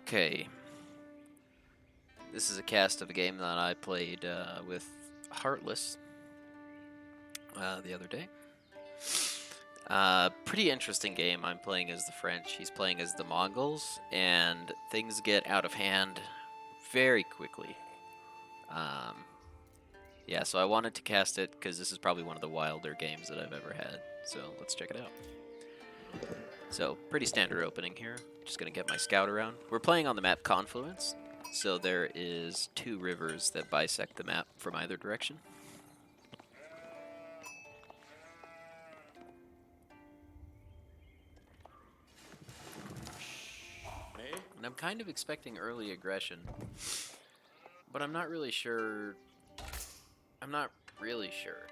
Okay. This is a cast of a game that I played with Heartless the other day. Pretty interesting game. I'm playing as the French, he's playing as the Mongols, and things get out of hand very quickly. Um, yeah, so I wanted to cast it because this is probably one of the wilder games that I've ever had. So let's check it out. So, pretty standard opening here. Just gonna get my scout around. We're playing on the map Confluence, so there is 2 rivers that bisect the map from either direction. And I'm kind of expecting early aggression, but I'm not really sure. I'm not really sure.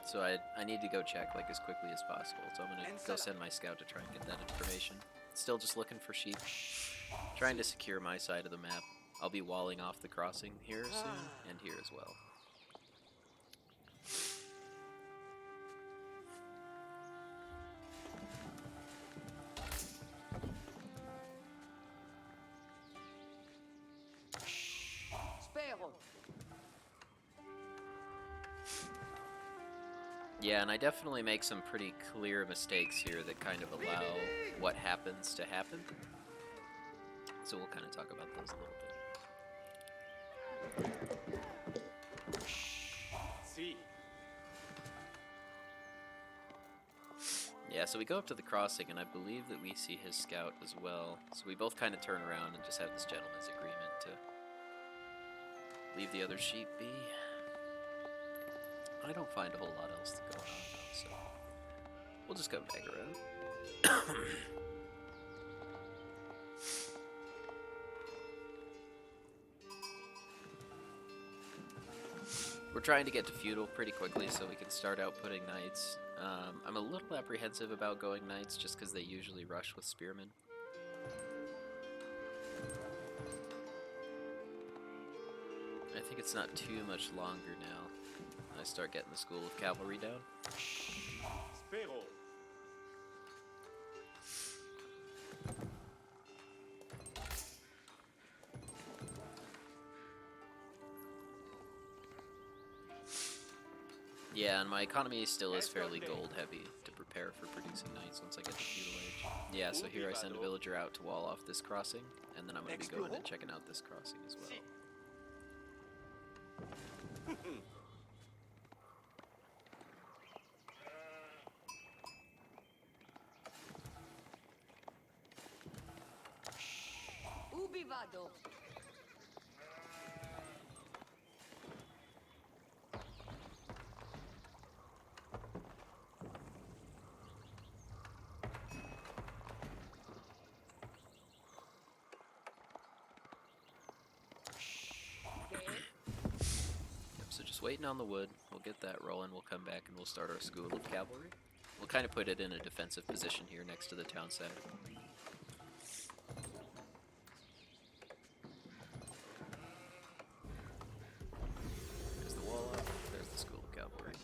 So I need to go check like as quickly as possible. So I'm gonna go send my scout to try and get that information. Still just looking for sheep. Trying to secure my side of the map. I'll be walling off the crossing here soon, and here as well. Yeah, and I definitely make some pretty clear mistakes here that kind of allow what happens to happen. So we'll kind of talk about those a little bit. Yeah, so we go up to the crossing, and I believe that we see his scout as well. So we both kind of turn around and just have this gentleman's agreement to leave the other sheep be. I don't find a whole lot else to go on, though, so we'll just go back around. We're trying to get to feudal pretty quickly so we can start out putting knights. I'm a little apprehensive about going knights just because they usually rush with spearmen. I think it's not too much longer now. I start getting the school of cavalry down. Yeah, and my economy still is fairly gold heavy to prepare for producing knights once I get to feudal age. Yeah, so here I send a villager out to wall off this crossing, and then I'm going to be going and checking out this crossing as well. So just waiting on the wood, we'll get that rolling, we'll come back and we'll start our school of cavalry. We'll kind of put it in a defensive position here next to the town center. There's the wall up, there's the school of cavalry.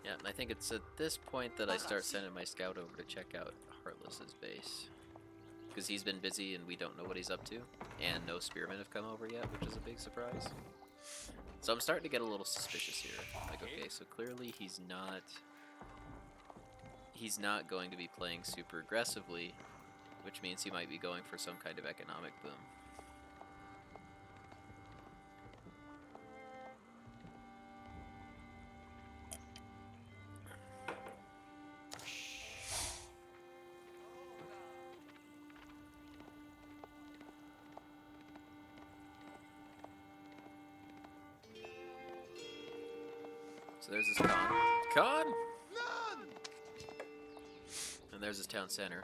Yeah, and I think it's at this point that I start sending my scout over to check out Heartless's base. Because he's been busy and we don't know what he's up to. And no spearmen have come over yet, which is a big surprise. So I'm starting to get a little suspicious here. Like, okay, so clearly he's not going to be playing super aggressively, which means he might be going for some kind of economic boom. So there's his Khan! And there's his town center.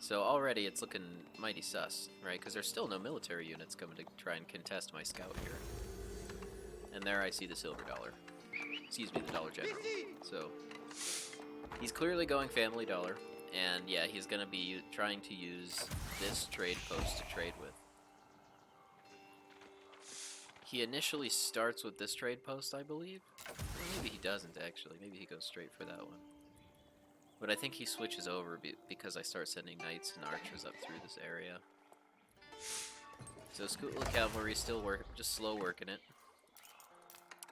So already it's looking mighty sus, right? Because there's still no military units coming to try and contest my scout here. And there I see the silver dollar. Excuse me, the dollar general. So he's clearly going family dollar. And yeah, he's going to be trying to use this trade post to trade with. he initially starts with this trade post, I believe. Or maybe he doesn't, actually. Maybe he goes straight for that one. But I think he switches over because I start sending knights and archers up through this area. So Scootla Cavalry still just slow working it.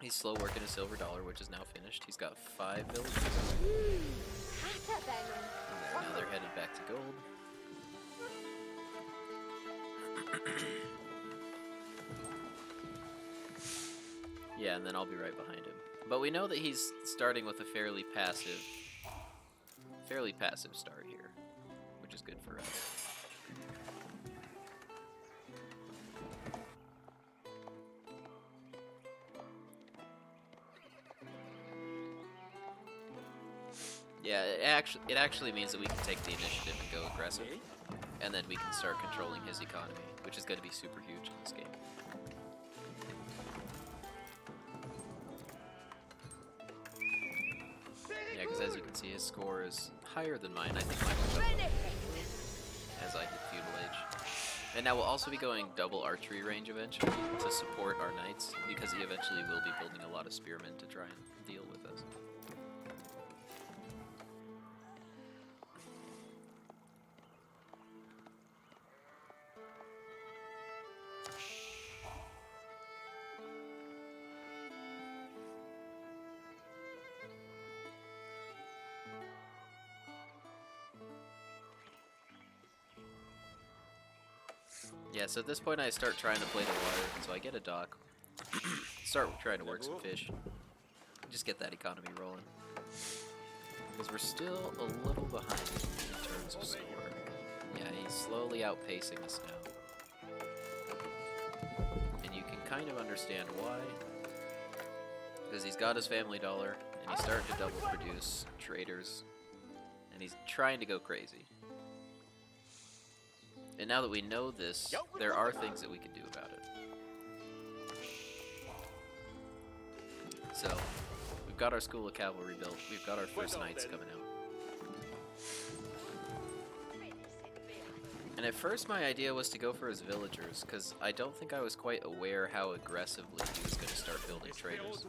He's slow working a silver dollar, which is now finished. He's got 5 villages. Now they're headed back to gold. Yeah, and then I'll be right behind him. But we know that he's starting with a fairly passive start here, which is good for us. Yeah, it actually means that we can take the initiative and go aggressive, and then we can start controlling his economy, which is going to be super huge in this game. Yeah, because as you can see, his score is higher than mine. I think mine will go up as I hit feudal age. And now we'll also be going double archery range eventually to support our knights, because he eventually will be building a lot of spearmen to try and deal with us. Yeah, so at this point I start trying to play the water, so I get a dock, start trying to work some fish, just get that economy rolling. Because we're still a little behind in terms of score. Yeah, he's slowly outpacing us now. And you can kind of understand why. Because he's got his family dollar, and he's starting to double produce traders, and he's trying to go crazy. And now that we know this, there are things that we can do about it. So, we've got our School of Cavalry built, we've got our first knights coming out. And at first my idea was to go for his villagers, because I don't think I was quite aware how aggressively he was going to start building traders.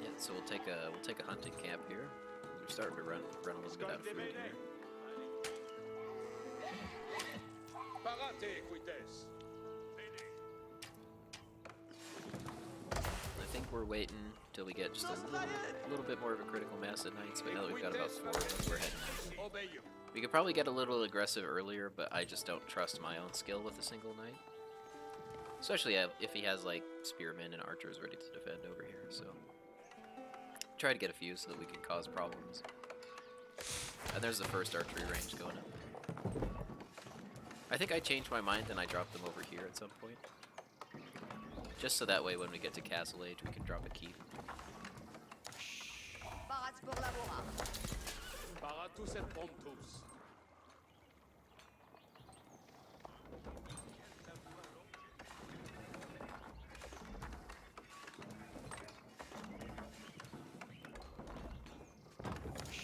Yeah, so we'll take a hunting camp here. We're starting to run a little bit out of food here. I think we're waiting till we get just a little bit more of a critical mass at knights, but now that we've got about 4 of them, we're heading out. We could probably get a little aggressive earlier, but I just don't trust my own skill with a single knight. Especially if he has, like, spearmen and archers ready to defend over here, so... Try to get a few so that we can cause problems. And there's the first archery range going up. I think I changed my mind and I dropped them over here at some point. Just so that way when we get to Castle Age we can drop a keep.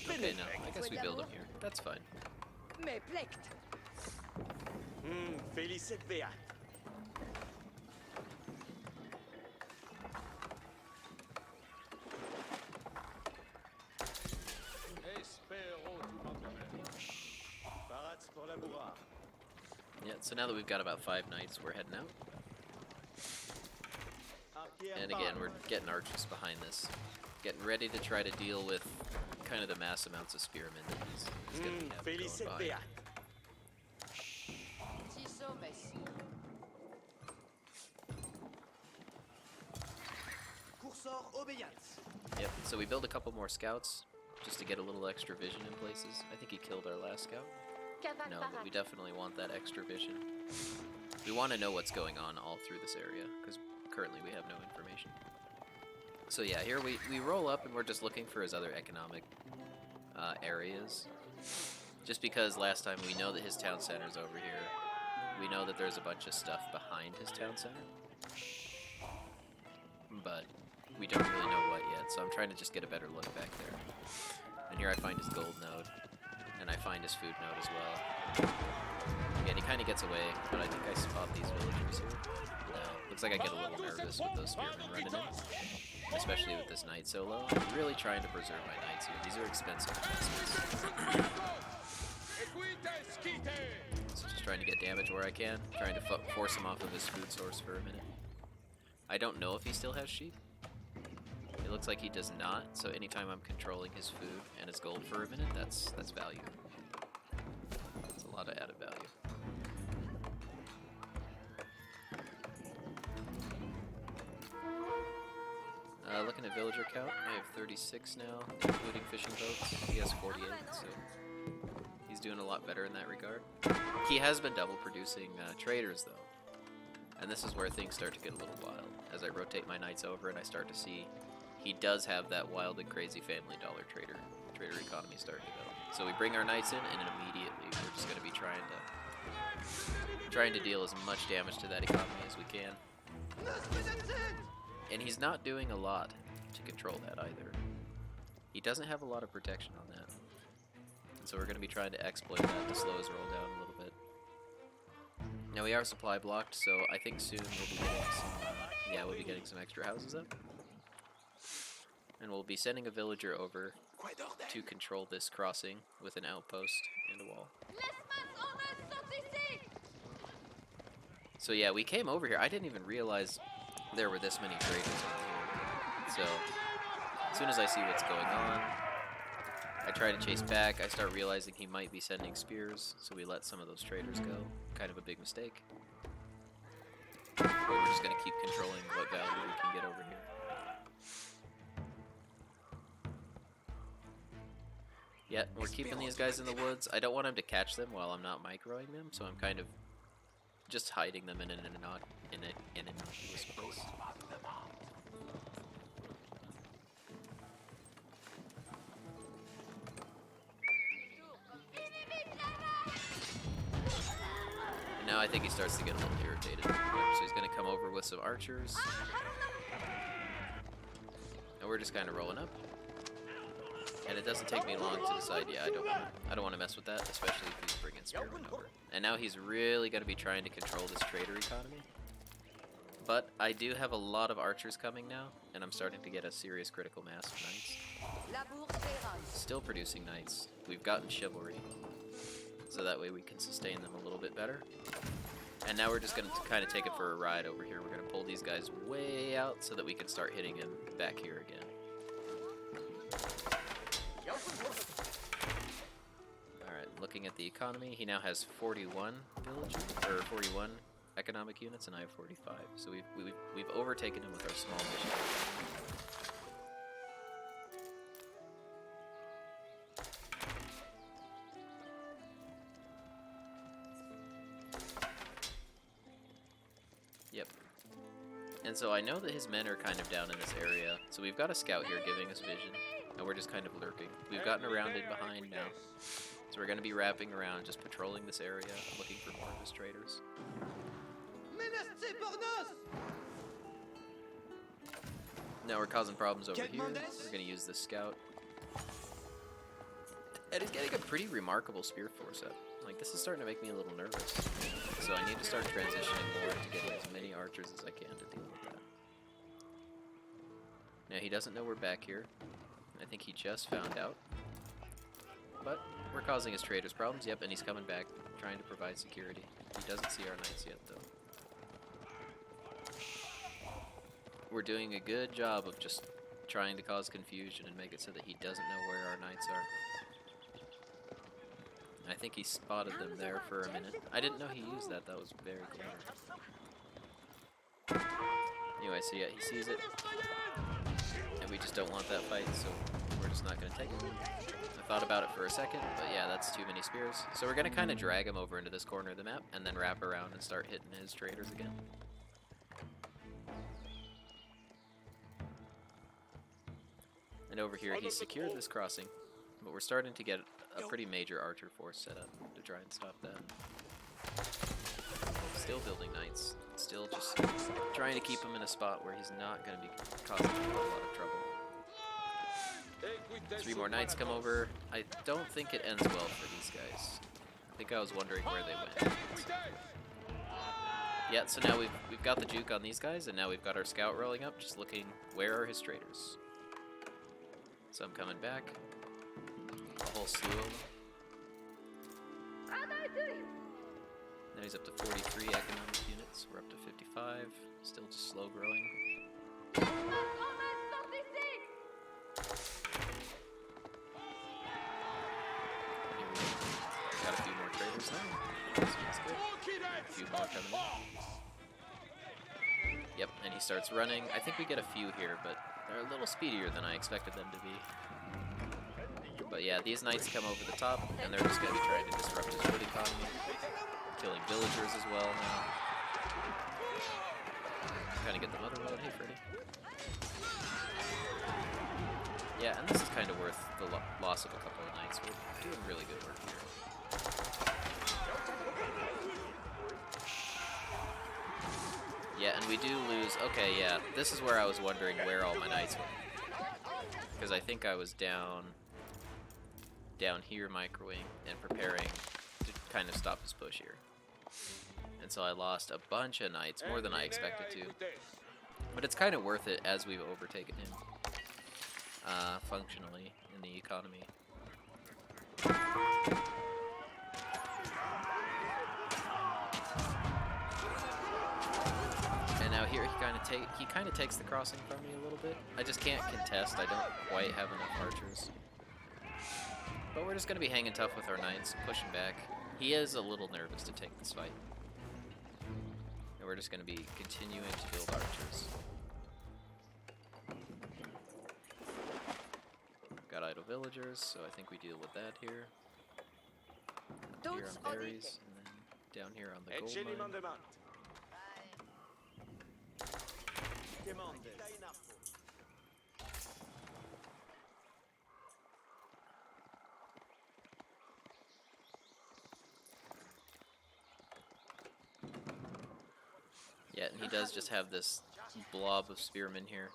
Okay, no, I guess we build them here. That's fine. Yeah, so now that we've got about 5 knights, we're heading out. And again, we're getting archers behind this. Getting ready to try to deal with kind of the mass amounts of spearmen that he's going to have going by. Yep, so we build a couple more scouts. just to get a little extra vision in places. I think he killed our last scout. No, but we definitely want that extra vision. We want to know what's going on all through this area, because currently we have no information. So yeah, here we roll up and we're just looking for his other economic areas. Just because last time we know that his town center's over here. We know that there's a bunch of stuff behind his town center. But we don't really know what yet, so I'm trying to just get a better look back there. And here I find his gold node, and I find his food node as well. Again, he kind of gets away, but I think I spot these villagers here. Looks like I get a little nervous with those spearmen running in, especially with this knight so low. I'm really trying to preserve my knights here. These are expensive investments. So just trying to get damage where I can, trying to force him off of his food source for a minute. I don't know if he still has sheep. It looks like he does not, so anytime I'm controlling his food and his gold for a minute, that's value. That's a lot of added value. Looking at villager count, I have 36 now, including fishing boats. He has 48, so he's doing a lot better in that regard. He has been double producing traders, though. And this is where things start to get a little wild. As I rotate my knights over and I start to see he does have that wild and crazy family dollar trader economy starting to go. So we bring our knights in, and immediately we're just going to be trying to deal as much damage to that economy as we can. And he's not doing a lot to control that either. He doesn't have a lot of protection on that. And so we're going to be trying to exploit that to slow his roll down a little bit. Now we are supply blocked, so I think soon we'll be getting some extra houses up. And we'll be sending a villager over to control this crossing with an outpost and a wall. So yeah, we came over here. I didn't even realize there were this many traders over here. So as soon as I see what's going on, I try to chase back. I start realizing he might be sending spears, so we let some of those traders go. Kind of a big mistake. But we're just going to keep controlling what value we can get over here. Yeah, we're keeping these guys in the woods. I don't want him to catch them while I'm not microing them, so I'm kind of just hiding them in an innocuous place. And now I think he starts to get a little irritated. So he's going to come over with some archers. And we're just kind of rolling up. And it doesn't take me long to decide, yeah, I don't want to mess with that, especially if he's bringing spearmen over. And now he's really going to be trying to control this trader economy. But I do have a lot of archers coming now, and I'm starting to get a serious critical mass of knights. Still producing knights. We've gotten chivalry, so that way we can sustain them a little bit better. And now we're just going to kind of take it for a ride over here. We're going to pull these guys way out so that we can start hitting him back here again. Alright, looking at the economy, he now has 41 villagers, or 41 economic units, and I have 45. So we've overtaken him with our small mission. Yep. And so I know that his men are kind of down in this area, so we've got a scout here giving us vision. And we're just kind of lurking. We've gotten around in behind now. So we're going to be wrapping around, just patrolling this area, looking for more of his traders. Now we're causing problems over here. We're going to use this scout. And he's getting a pretty remarkable spear force up. Like, this is starting to make me a little nervous. So I need to start transitioning more into getting as many archers as I can to deal with that. Now, he doesn't know we're back here. I think he just found out. But we're causing his traders problems. Yep, and he's coming back, trying to provide security. He doesn't see our knights yet, though. We're doing a good job of just trying to cause confusion and make it so that he doesn't know where our knights are. I think he spotted them there for a minute. I didn't know he used that. That was very clever. Anyway, so yeah, he sees it. And we just don't want that fight, so we're just not going to take it. I thought about it for a second, but yeah, that's too many spears. So we're going to kind of drag him over into this corner of the map and then wrap around and start hitting his traders again. And over here, he's secured this crossing, but we're starting to get a pretty major archer force set up to try and stop that. Still building knights, still just trying to keep him in a spot where he's not going to be causing him a lot of trouble. 3 more knights come over. I don't think it ends well for these guys. I think I was wondering where they went. Yeah, so now we've got the juke on these guys, and now we've got our scout rolling up, just looking where are his traders. So I'm coming back. A whole slew of them. Now he's up to 43 economic units. We're up to 55. Still just slow growing. Got a few more traders now. That's good. A few more coming in. Yep, and he starts running. I think we get a few here, but they're a little speedier than I expected them to be. But yeah, these knights come over the top, and they're just going to be trying to disrupt his wood economy. Killing villagers as well now. Trying to get the mother load. Hey, Freddy. Yeah, and this is kind of worth the loss of a couple of knights. We're doing really good work here. Yeah, and we do lose... Okay, yeah, this is where I was wondering where all my knights went. Because I think I was down here microwing and preparing to kind of stop his push here. And so I lost a bunch of knights, more than I expected to. But it's kind of worth it as we've overtaken him functionally in the economy. And now here he kind of takes the crossing from me a little bit. I just can't contest. I don't quite have enough archers. But we're just going to be hanging tough with our knights, pushing back. He is a little nervous to take this fight. And we're just going to be continuing to build archers. Got idle villagers, so I think we deal with that here. Up here on berries, and then down here on the gold mine. Yeah, and he does just have this blob of spearmen here.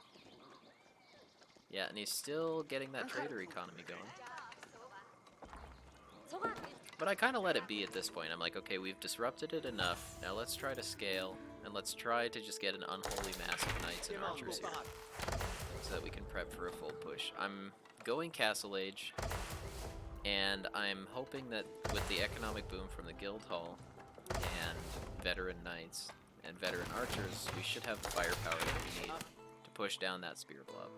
Yeah, and he's still getting that trader economy going. But I kind of let it be at this point. I'm like, okay, we've disrupted it enough. Now let's try to scale, and let's try to just get an unholy mass of knights and archers here, so that we can prep for a full push. I'm going Castle Age, and I'm hoping that with the economic boom from the guild hall and veteran knights and veteran archers, we should have the firepower that we need to push down that spear blob.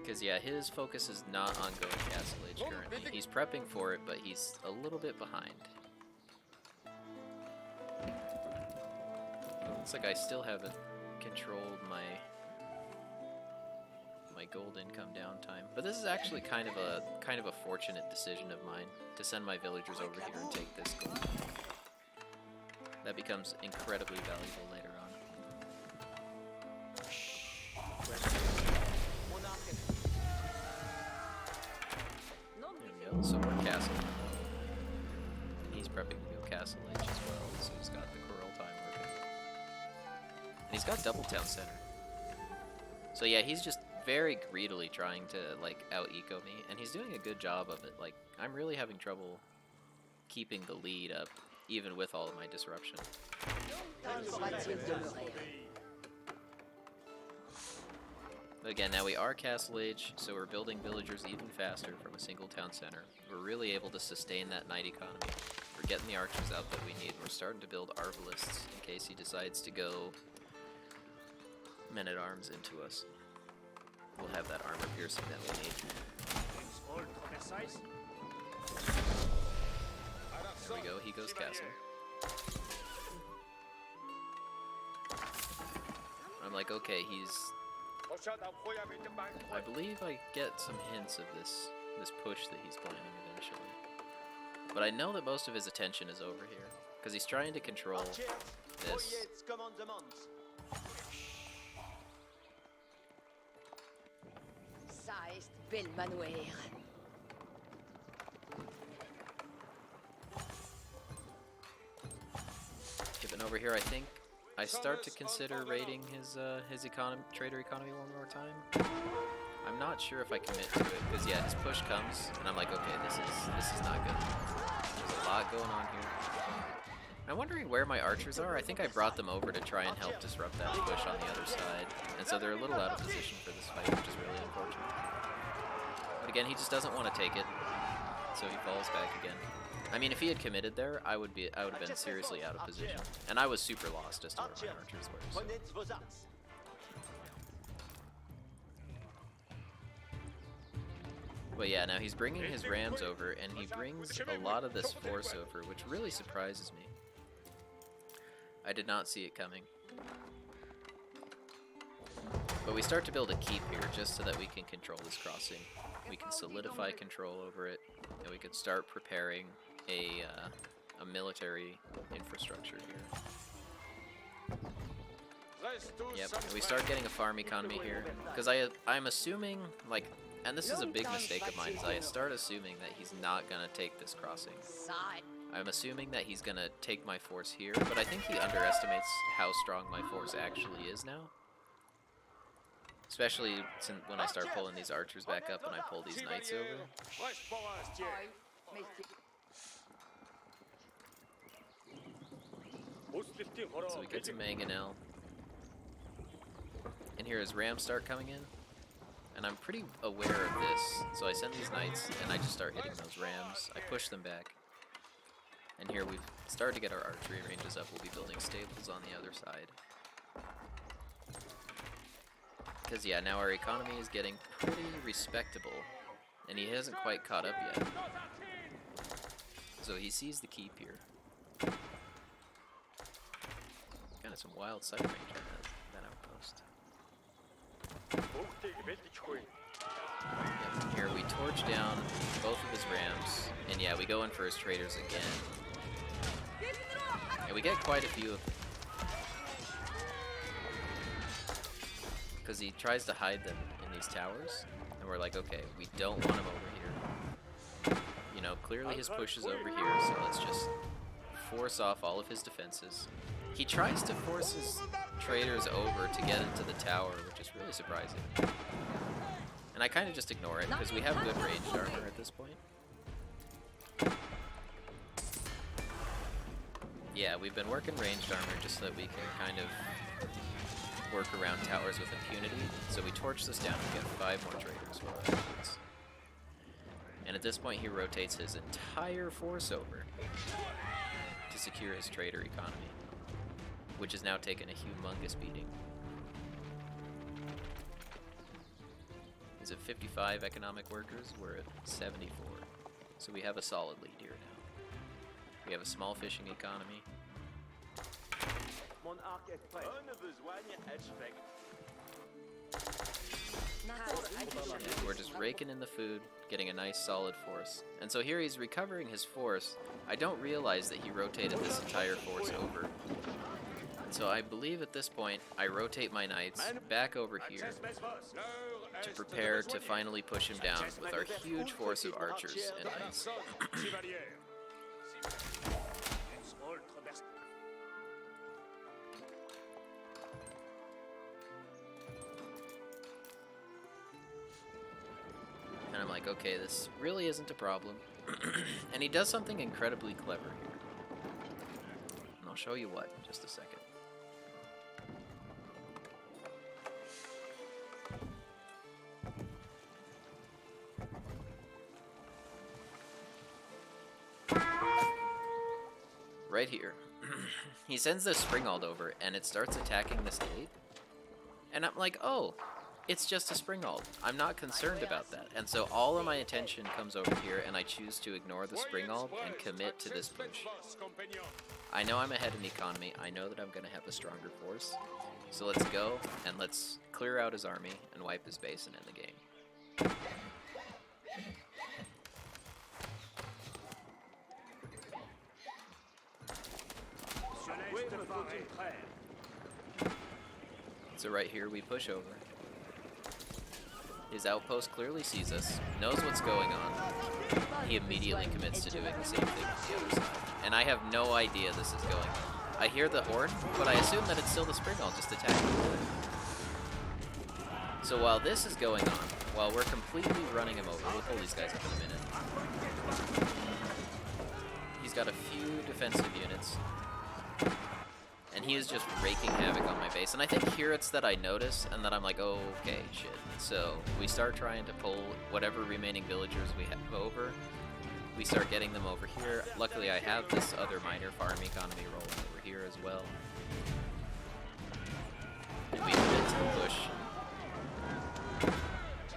Because yeah, his focus is not on going Castle Age currently. He's prepping for it, but he's a little bit behind. Looks like I still haven't controlled my gold income downtime. But this is actually kind of a fortunate decision of mine to send my villagers over here and take this gold. That becomes incredibly valuable later on. There we go. So we're castle. And he's prepping to go Castle Age as well. So he's got the Coral time working. And he's got Double Town Center. So yeah, he's just very greedily trying to like out-eco me, and he's doing a good job of it. Like, I'm really having trouble keeping the lead up, even with all of my disruption. But again, now we are Castle Age, so we're building villagers even faster from a single town center. We're really able to sustain that knight economy. We're getting the archers out that we need. We're starting to build arbalists in case he decides to go men-at-arms into us. We'll have that armor piercing that we need. There we go, he goes castle. I'm like, okay, he's I believe I get some hints of this push that he's planning eventually. But I know that most of his attention is over here, because he's trying to control this. Ça ist bel manoir. Given over here, I think I start to consider raiding his trader economy one more time. I'm not sure if I commit to it, because yeah, his push comes, and I'm like, okay, this is not good. There's a lot going on here. I'm wondering where my archers are. I think I brought them over to try and help disrupt that push on the other side, and so they're a little out of position for this fight, which is really unfortunate. But again, he just doesn't want to take it, so he falls back again. I mean, if he had committed there, I would have been seriously out of position, and I was super lost as to where my archers were. So. But yeah, now he's bringing his rams over, and he brings a lot of this force over, which really surprises me. I did not see it coming. But we start to build a keep here, just so that we can control this crossing. We can solidify control over it, and we can start preparing a military infrastructure here. Yep, and we start getting a farm economy here, because I'm assuming, like, and this is a big mistake of mine, is I start assuming that he's not going to take this crossing. I'm assuming that he's going to take my force here, but I think he underestimates how strong my force actually is now. Especially since when I start pulling these archers back up and I pull these knights over. So we get to Mangonel. And here his rams start coming in. And I'm pretty aware of this, so I send these knights and I just start hitting those rams. I push them back. And here we've started to get our archery ranges up. We'll be building stables on the other side. Because yeah, now our economy is getting pretty respectable. And he hasn't quite caught up yet. So he sees the keep here. Kind of some wild sight range on that outpost. Yep, here we torch down both of his rams, and yeah, we go in for his traders again. And we get quite a few of them. Because he tries to hide them in these towers, and we're like, okay, we don't want him over here. You know, clearly his push is over here, so let's just force off all of his defenses. He tries to force his traders over to get into the tower, which is really surprising. And I kind of just ignore it, because we have good ranged armor at this point. Yeah, we've been working ranged armor just so that we can kind of work around towers with impunity. So we torch this down and get 5 more traders with our efforts. And at this point he rotates his entire force over to secure his trader economy, which has now taken a humongous beating. He's at 55 economic workers, we're at 74. So we have a solid lead here now. We have a small fishing economy. And we're just raking in the food, getting a nice solid force. And so here he's recovering his force. I don't realize that he rotated this entire force over. So I believe at this point, I rotate my knights back over here to prepare to finally push him down with our huge force of archers and knights. And I'm like, okay, this really isn't a problem. And he does something incredibly clever here. And I'll show you what in just a second. Right here. He sends this Springald over, and it starts attacking the state. And I'm like, oh, it's just a Springald. I'm not concerned about that. And so all of my attention comes over here, and I choose to ignore the Springald and commit to this push. I know I'm ahead in economy. I know that I'm going to have a stronger force. So let's go, and let's clear out his army and wipe his base and end the game. So right here we push over. His outpost clearly sees us, knows what's going on. He immediately commits to doing the same thing on the other side. And I have no idea this is going on. I hear the horn, but I assume that it's still the spring. I'll just attack him. So while this is going on, while we're completely running him over, we'll pull these guys up in a minute. He's got a few defensive units. And he is just raking havoc on my base. And I think here it's that I notice, and then I'm like, oh, okay, shit. So we start trying to pull whatever remaining villagers we have over. We start getting them over here. Luckily, I have this other minor farm economy rolling over here as well. And we commit to the push.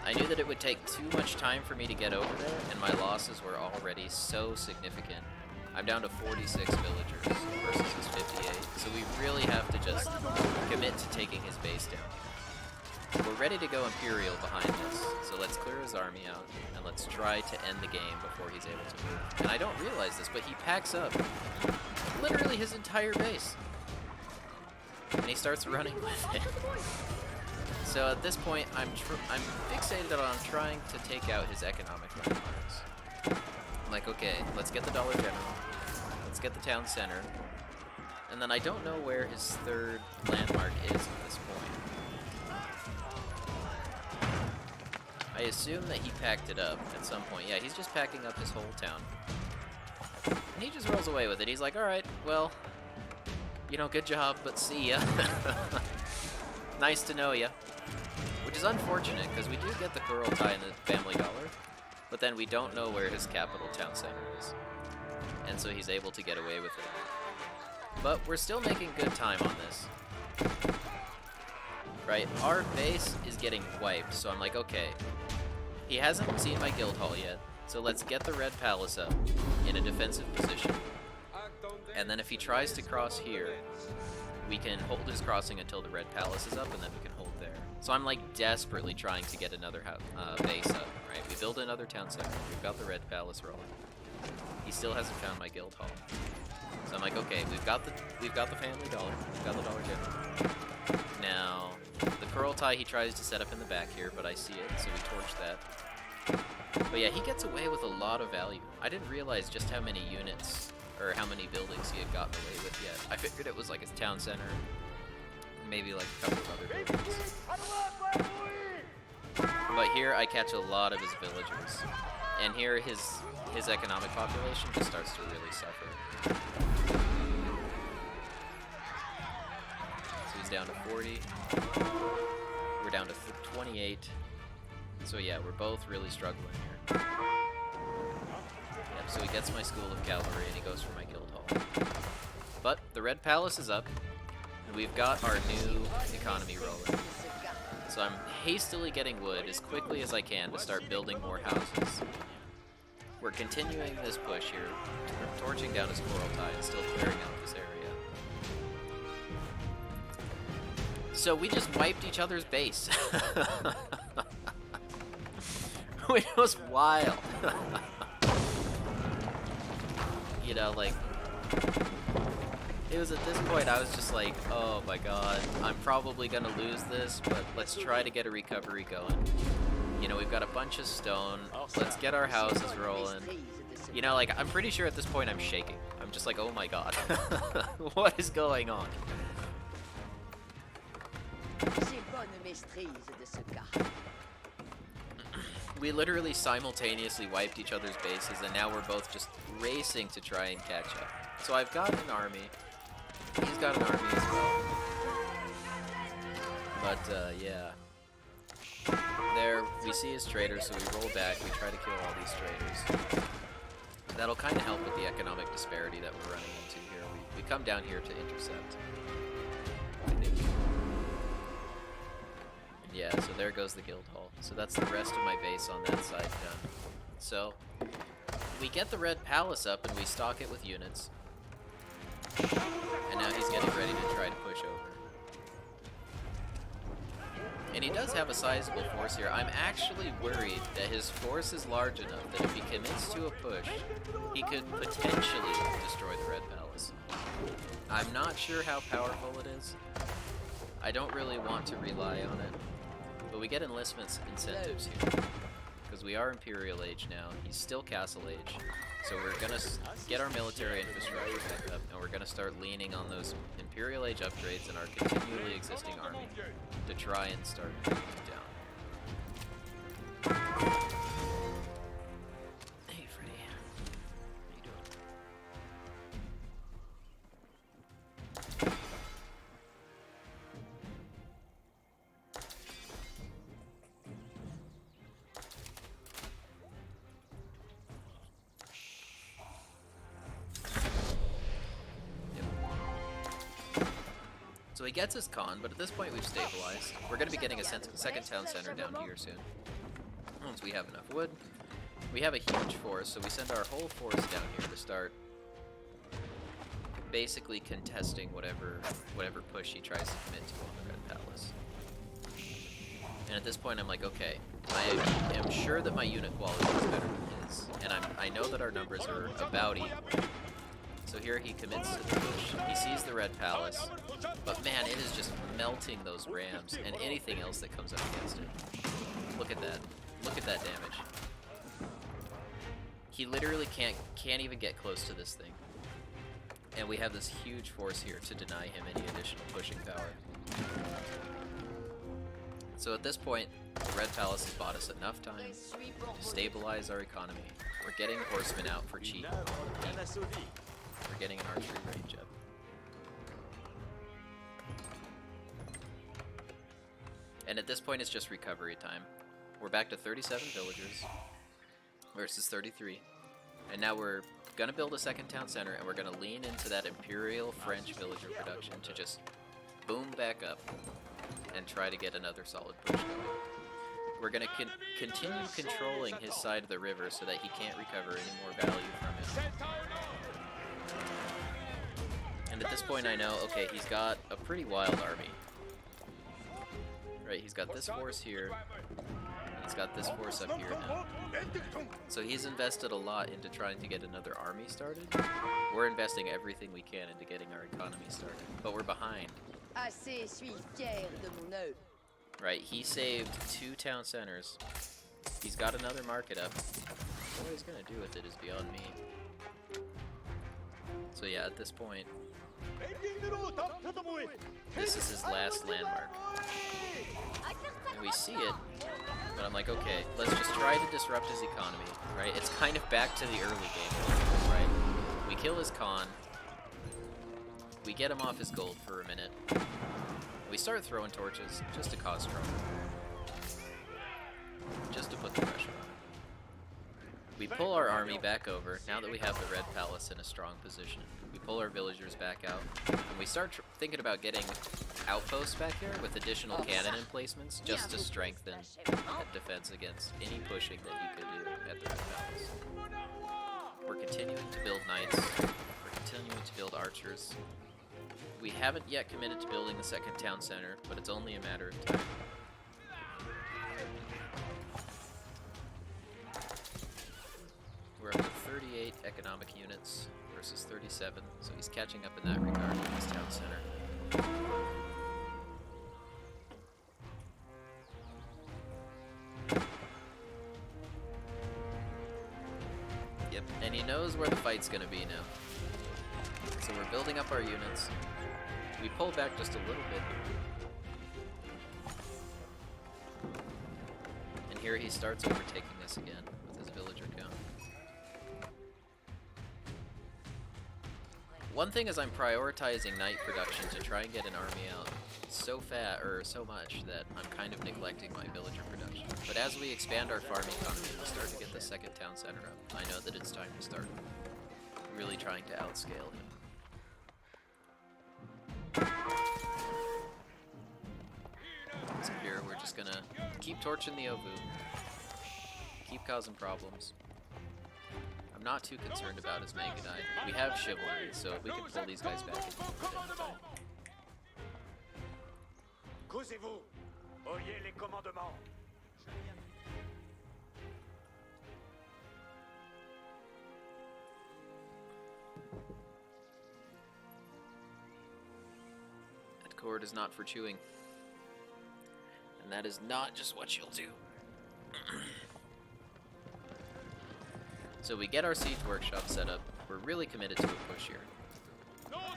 I knew that it would take too much time for me to get over there, and my losses were already so significant. I'm down to 46 villagers versus his 58, so we really have to just commit to taking his base down. We're ready to go Imperial behind this, so let's clear his army out, and let's try to end the game before he's able to move. And I don't realize this, but he packs up literally his entire base. And he starts running with it. So at this point, I'm fixated on trying to take out his economic landmarks. I'm like, okay, let's get the Dollar General. Let's get the town center. And then I don't know where his third landmark is at this point. I assume that he packed it up at some point. Yeah, he's just packing up his whole town. And he just rolls away with it. He's like, alright, well, you know, good job, but see ya. Nice to know ya. Which is unfortunate, because we do get the Kurultai and the Family Dollar, but then we don't know where his capital town center is. And so he's able to get away with it. But we're still making good time on this. Right, our base is getting wiped, so I'm like, okay, he hasn't seen my guild hall yet, so let's get the Red Palace up in a defensive position. And then if he tries to cross here, we can hold his crossing until the Red Palace is up, and then we can hold there. So I'm like desperately trying to get another base up, right? We build another town center. We've got the Red Palace rolling. He still hasn't found my guild hall. So I'm like, okay, we've got the Family Dollar. We've got the Dollar General. Now, the Kurultai he tries to set up in the back here, but I see it, so we torch that. But yeah, he gets away with a lot of value. I didn't realize just how many units, or how many buildings he had gotten away with yet. I figured it was like his town center, maybe like a couple of other buildings. But here I catch a lot of his villagers. And here his economic population just starts to really suffer. So he's down to 40. We're down to 28. So yeah, we're both really struggling here. Yep, so he gets my School of Cavalry and he goes for my guild hall. But the Red Palace is up, and we've got our new economy rolling. So I'm hastily getting wood as quickly as I can to start building more houses. We're continuing this push here, torching down his Kurultai and still clearing out this area. So we just wiped each other's base. Which was wild. You know, like, it was at this point I was just like, oh my god, I'm probably gonna lose this, but let's try to get a recovery going. You know, we've got a bunch of stone, let's get our houses rolling. You know, like, I'm pretty sure at this point I'm shaking. I'm just like, oh my god, what is going on? We literally simultaneously wiped each other's bases, and now we're both just racing to try and catch up. So I've got an army. He's got an army as well. But, yeah. There, we see his traders, so we roll back, we try to kill all these traders. That'll kind of help with the economic disparity that we're running into here. We come down here to intercept. I think. Yeah, so there goes the guild hall. So that's the rest of my base on that side done. So, we get the Red Palace up and we stock it with units. And now he's getting ready to try to push over. And he does have a sizable force here. I'm actually worried that his force is large enough that if he commits to a push, he could potentially destroy the Red Palace. I'm not sure how powerful it is. I don't really want to rely on it. But we get enlistment incentives here. Because we are Imperial Age now. He's still Castle Age. So we're going to get our military infrastructure back up, and we're going to start leaning on those Imperial Age upgrades in our continually existing army to try and start bringing it down. Hey, Freddy. How you doing? So he gets his con, but at this point we've stabilized. We're going to be getting a second town center down here soon. Once we have enough wood. We have a huge force, so we send our whole force down here to start basically contesting whatever push he tries to commit to on the Red Palace. And at this point I'm like, okay, I am sure that my unit quality is better than his, and I know that our numbers are about equal. So here he commits to the push. He sees the Red Palace, but man, it is just melting those rams and anything else that comes up against it. Look at that. Look at that damage. He literally can't even get close to this thing. And we have this huge force here to deny him any additional pushing power. So at this point, the Red Palace has bought us enough time to stabilize our economy. We're getting horsemen out for cheap. We're getting an archery range up. And at this point, it's just recovery time. We're back to 37 villagers versus 33. And now we're going to build a second town center, and we're going to lean into that Imperial French villager production to just boom back up and try to get another solid push going. We're going to continue controlling his side of the river so that he can't recover any more value from it. And at this point I know, okay, he's got a pretty wild army. Right, he's got this force here, and he's got this force up here now. So he's invested a lot into trying to get another army started. We're investing everything we can into getting our economy started, but we're behind. Right, he saved 2 town centers. He's got another market up. What he's gonna do with it is beyond me. So yeah, at this point, this is his last landmark. And we see it, but I'm like, okay, let's just try to disrupt his economy, right? It's kind of back to the early game, right? We kill his con, we get him off his gold for a minute, we start throwing torches just to cause trouble. Just to put the pressure on him. We pull our army back over, now that we have the Red Palace in a strong position. We pull our villagers back out, and we start thinking about getting outposts back here with additional cannon emplacements just to strengthen that defense against any pushing that he could do at the Red Palace. We're continuing to build knights, we're continuing to build archers. We haven't yet committed to building the second town center, but it's only a matter of time. We're up to 38 economic units versus 37, so he's catching up in that regard with his town center. Yep, and he knows where the fight's gonna be now. So we're building up our units. We pull back just a little bit. And here he starts overtaking us again with his villager count. One thing is I'm prioritizing knight production to try and get an army out so much that I'm kind of neglecting my villager production. But as we expand our farm economy, we start to get the second town center up. I know that it's time to start really trying to outscale him. So here we're just gonna keep torching the Ovu, keep causing problems. I'm not too concerned about his Mangudai. We have chivalry, so if we can pull these guys back in, we're down the time. Oyez les commandements. That cord is not for chewing. And that is not just what you'll do. So we get our siege workshop set up. We're really committed to a push here.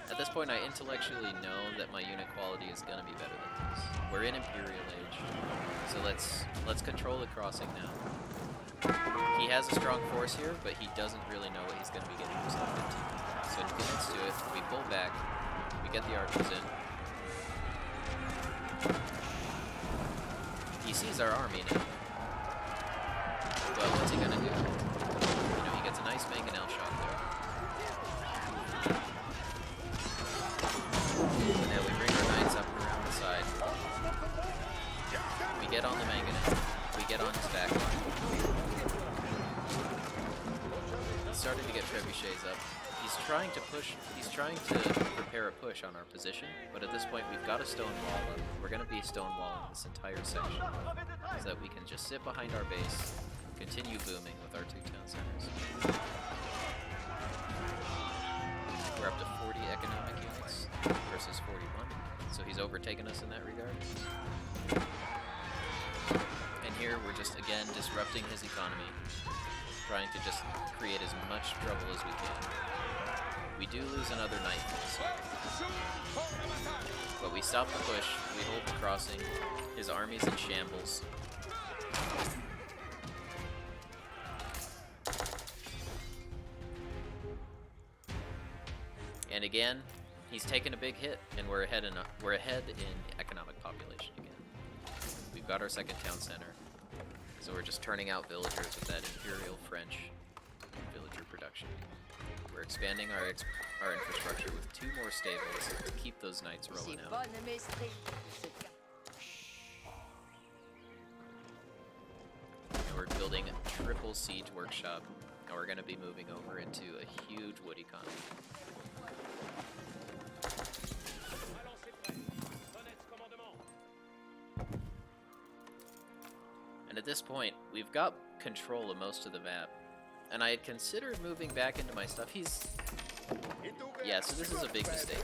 At this point, I intellectually know that my unit quality is gonna be better than this. We're in Imperial Age, so let's control the crossing now. He has a strong force here, but he doesn't really know what he's gonna be getting himself into. So he commits to it. We pull back. We get the archers in. He sees our army now. But what's he gonna do? You know, he gets a nice mangonel shot there. Now we bring our knights up and around the side. We get on the mangonel. We get on his back line. He's starting to get trebuchets up. He's trying to push. He's trying to prepare a push on our position, but at this point we've got a stone wall up. We're going to be stonewalling this entire section so that we can just sit behind our base, continue booming with our 2 town centers. We're up to 40 economic units versus 41, so he's overtaken us in that regard. And here we're just again disrupting his economy, trying to just create as much trouble as we can. We do lose another knight this year. But we stop the push, we hold the crossing, his army's in shambles. And again, he's taken a big hit, and we're ahead in economic population again. We've got our 2nd town center, so we're just turning out villagers with that Imperial French villager production. We're expanding our infrastructure with 2 more stables to keep those knights rolling out. And we're building a triple siege workshop, and we're going to be moving over into a huge wood economy. And at this point, we've got control of most of the map. And I had considered moving back into my stuff. Yeah, so this is a big mistake.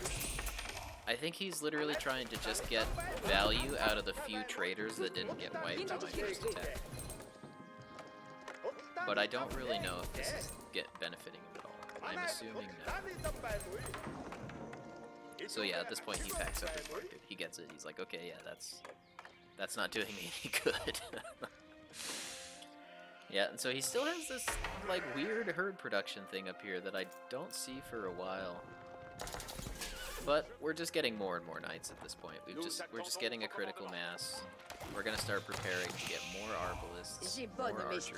I think he's literally trying to just get value out of the few traders that didn't get wiped on my first attack. But I don't really know if this is benefiting him at all. I'm assuming no. So yeah, at this point he packs up his market. He gets it. He's like, okay, yeah, that's not doing me any good. Yeah, and so he still has this, like, weird herd production thing up here that I don't see for a while. But we're just getting more and more knights at this point. We're just getting a critical mass. We're gonna start preparing to get more arbalists, more archers.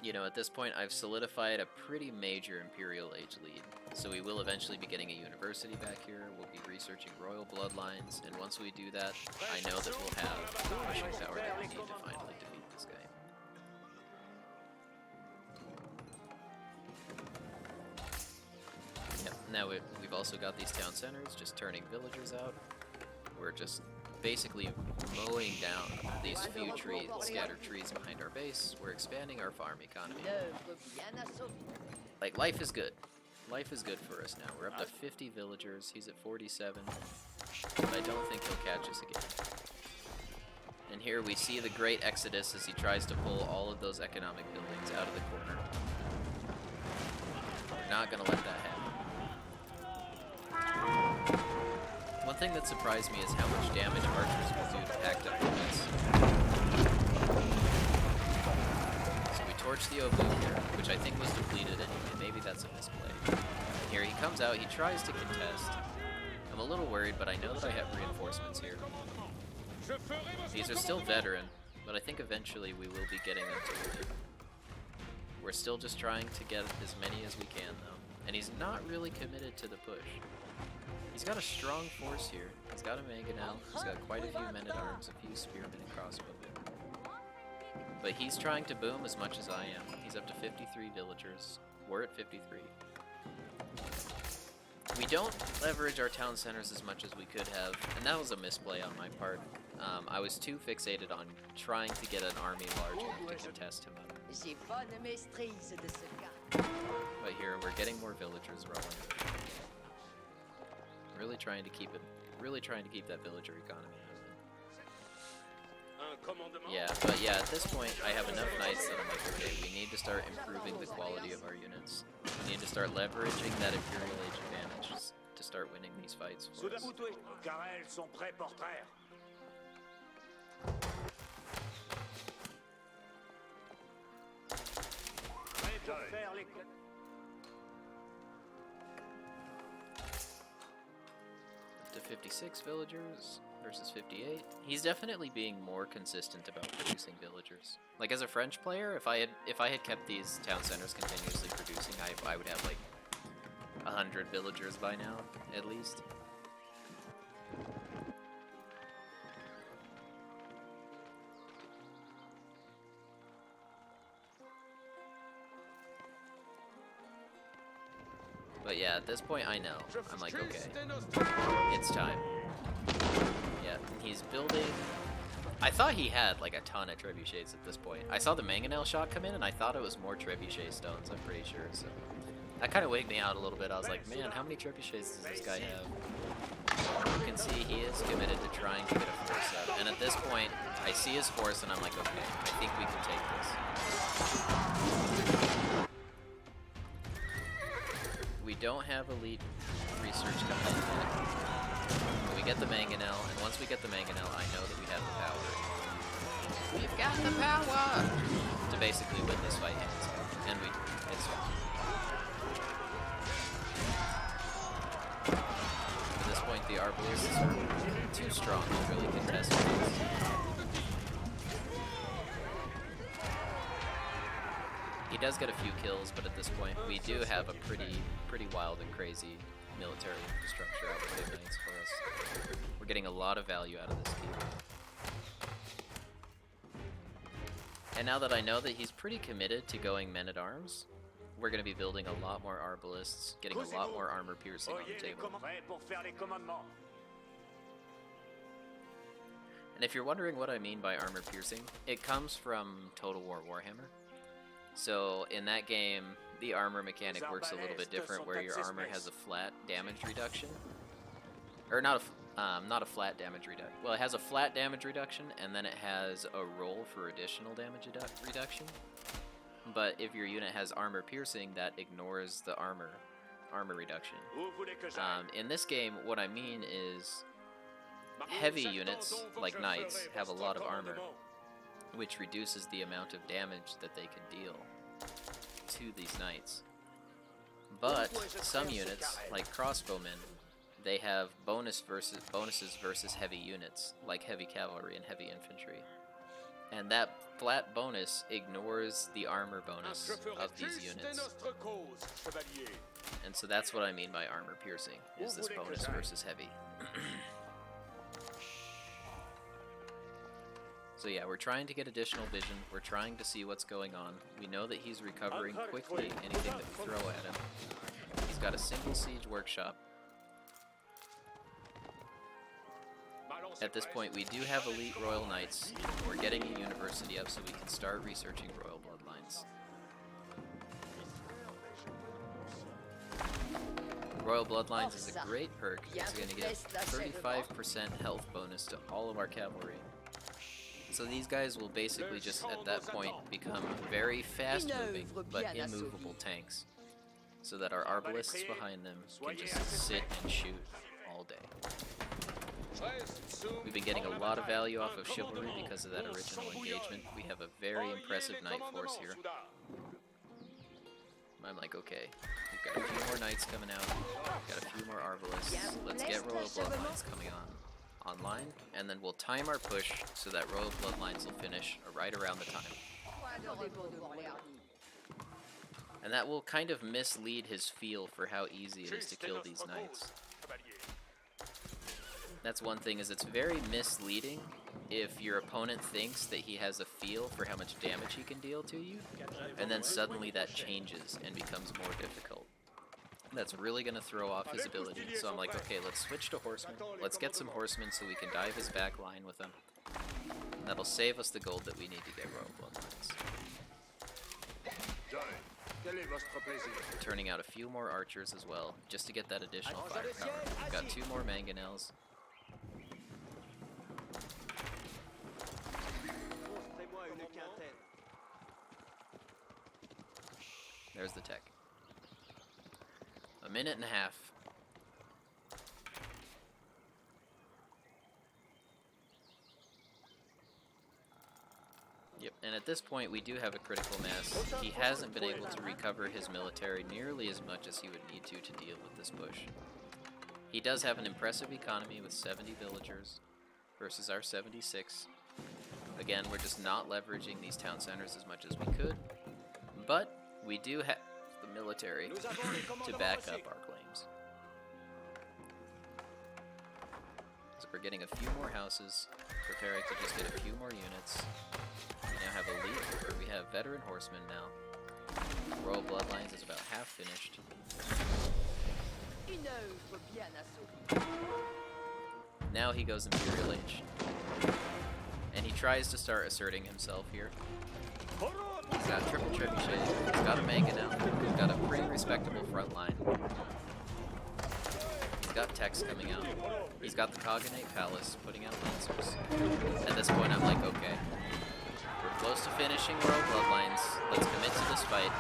You know, at this point I've solidified a pretty major Imperial Age lead. So we will eventually be getting a university back here. We'll be researching royal bloodlines, and once we do that, I know that we'll have the pushing power that we need to finally defeat this guy. Yep, now we've also got these town centers, just turning villagers out. We're just basically mowing down these few trees, scattered trees behind our base. We're expanding our farm economy. Like, life is good. Life is good for us now. We're up to 50 villagers. He's at 47. But I don't think he'll catch us again. And here we see the great exodus as he tries to pull all of those economic buildings out of the corner. We're not going to let that happen. One thing that surprised me is how much damage archers will do to packed up units. So we torch the Obu here, which I think was depleted anyway. Maybe that's a misplay. Here he comes out, he tries to contest. I'm a little worried, but I know that I have reinforcements here. These are still veteran, but I think eventually we will be getting them to it. We're still just trying to get as many as we can, though. And he's not really committed to the push. He's got a strong force here. He's got a mangonel, he's got quite a few men-at-arms, a few spearmen and crossbowmen. But he's trying to boom as much as I am. He's up to 53 villagers. We're at 53. We don't leverage our town centers as much as we could have, and that was a misplay on my part. I was too fixated on trying to get an army large enough to contest him out. J'ai bonne maîtrise de ce cas. But here, we're getting more villagers rolling. Really trying to keep that villager economy up. Yeah, but yeah, at this point, I have enough knights that I'm like, okay, we need to start improving the quality of our units. We need to start leveraging that Imperial Age advantage to start winning these fights for us. Up to 56 villagers versus 58. He's definitely being more consistent about producing villagers. Like as a French player, if I had kept these town centers continuously producing, I would have like 100 villagers by now, at least. But yeah, at this point I know. I'm like, okay, it's time. Yeah, he's building. I thought he had like a ton of trebuchets at this point. I saw the mangonel shot come in and I thought it was more trebuchet stones, I'm pretty sure. So that kind of wigged me out a little bit. I was like, man, how many trebuchets does this guy have? You can see he is committed to trying to get a force up. And at this point, I see his force and I'm like, okay, I think we can take this. We don't have elite research coming in yet. But we get the mangonel, and once we get the mangonel, I know that we have the power. We've got the power to basically win this fight hands down. And it's fine. At this point, the arbalists are too strong to really contest this. He does get a few kills, but at this point, we do have a pretty wild and crazy military infrastructure outputting knights for us. We're getting a lot of value out of this keep. And now that I know that he's pretty committed to going men-at-arms, we're going to be building a lot more arbalists, getting a lot more armor piercing on the table. And if you're wondering what I mean by armor piercing, it comes from Total War Warhammer. So in that game, the armor mechanic works a little bit different, where your armor has a flat damage reduction, or not a flat damage reduction. Well, it has a flat damage reduction, and then it has a roll for additional damage reduction. But if your unit has armor piercing, that ignores the armor reduction. In this game, what I mean is heavy units like knights have a lot of armor, which reduces the amount of damage that they can deal to these knights. But some units, like crossbowmen, they have bonuses versus heavy units, like heavy cavalry and heavy infantry. And that flat bonus ignores the armor bonus of these units. And so that's what I mean by armor piercing, is this bonus versus heavy. So yeah, we're trying to get additional vision, we're trying to see what's going on. We know that he's recovering quickly anything that we throw at him. He's got a single siege workshop. At this point, we do have elite royal knights. We're getting a university up so we can start researching royal bloodlines. Royal Bloodlines is a great perk. It's going to give 35% health bonus to all of our cavalry. So these guys will basically just, at that point, become very fast-moving, but immovable tanks. So that our arbalists behind them can just sit and shoot all day. We've been getting a lot of value off of chivalry because of that original engagement. We have a very impressive knight force here. I'm like, okay, we've got a few more knights coming out, we've got a few more arbalists, let's get Royal Bloodlines coming online, and then we'll time our push so that Royal Bloodlines will finish right around the time. And that will kind of mislead his feel for how easy it is to kill these knights. That's one thing, is it's very misleading if your opponent thinks that he has a feel for how much damage he can deal to you, and then suddenly that changes and becomes more difficult. That's really going to throw off his ability. So I'm like, okay, let's switch to horsemen. Let's get some horsemen so we can dive his back line with them. That'll save us the gold that we need to get royal bloodlines. Turning out a few more archers as well, just to get that additional firepower. We've got 2 more mangonels. There's the tech. A minute and a half. Yep, and at this point we do have a critical mass. He hasn't been able to recover his military nearly as much as he would need to deal with this push. He does have an impressive economy with 70 villagers versus our 76. Again, we're just not leveraging these town centers as much as we could, but we do have the military to back up our claims. So we're getting a few more houses, preparing to just get a few more units. We now have elite, or we have veteran horsemen now. Royal Bloodlines is about half finished. Now he goes Imperial Age. And he tries to start asserting himself here. He's got triple trebuchet, he's got a mangonel, he's got a pretty respectable front line. He's got techs coming out. He's got the Cognate Palace putting out lancers. At this point I'm like, okay, we're close to finishing Royal Bloodlines. Let's commit to this fight.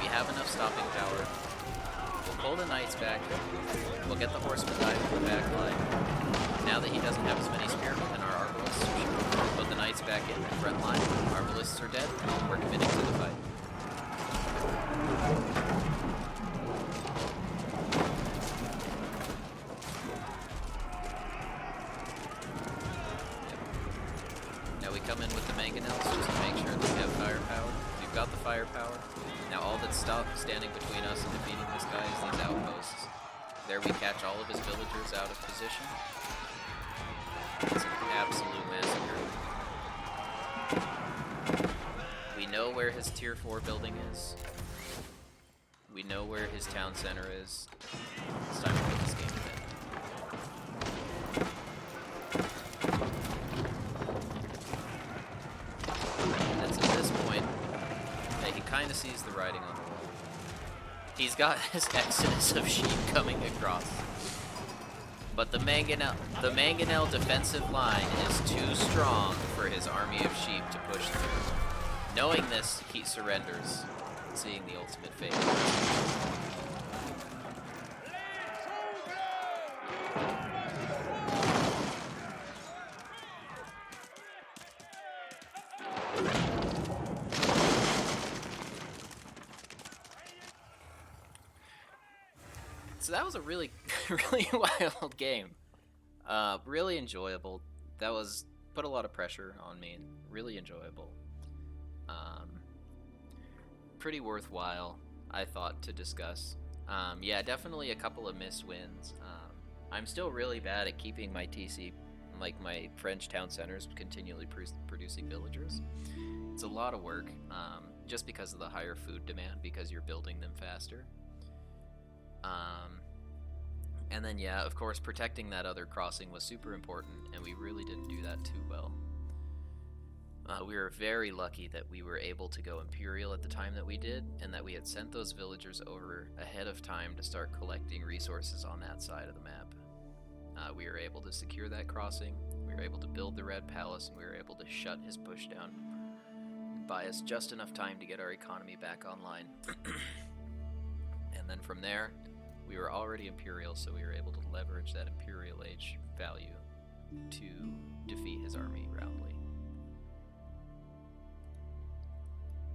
We have enough stopping power. We'll pull the knights back. We'll get the horsemen dive in the back line. Now that he doesn't have as many spearmen and our arbalists, we'll put the knights back in the front line. Arbalists are dead. We're committing to the fight. Now we come in with the mangonels just to make sure that we have firepower. We've got the firepower. Now all that's standing between us and defeating this guy is these outposts. There we catch all of his villagers out of position. It's an absolute massacre. We know where his tier 4 building is. We know where his town center is. It's time to put this game to bed. And it's at this point that he kind of sees the writing on the wall. He's got his exodus of sheep coming across. But the mangonel defensive line is too strong for his army of sheep to push through. Knowing this, he surrenders, seeing the ultimate fate. So that was a really, really wild game. Really enjoyable. That was put a lot of pressure on me. Really enjoyable. Pretty worthwhile, I thought, to discuss. Yeah, definitely a couple of missed wins. I'm still really bad at keeping my TC, like my French town centers, continually producing villagers. It's a lot of work, just because of the higher food demand, because you're building them faster. And then, yeah, of course, protecting that other crossing was super important, and we really didn't do that too well. We were very lucky that we were able to go Imperial at the time that we did, and that we had sent those villagers over ahead of time to start collecting resources on that side of the map. We were able to secure that crossing, we were able to build the Red Palace, and we were able to shut his push down, and buy us just enough time to get our economy back online. And then from there, we were already Imperial, so we were able to leverage that Imperial Age value to defeat his army roundly.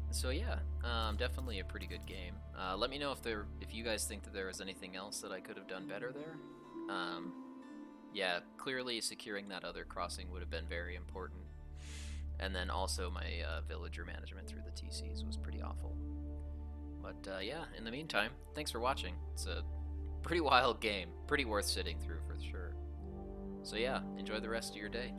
So yeah, definitely a pretty good game. Let me know if you guys think that there was anything else that I could have done better there. Yeah, clearly securing that other crossing would have been very important. And then also my villager management through the TCs was pretty awful. But yeah, in the meantime, thanks for watching. It's a pretty wild game, pretty worth sitting through for sure. So yeah, enjoy the rest of your day.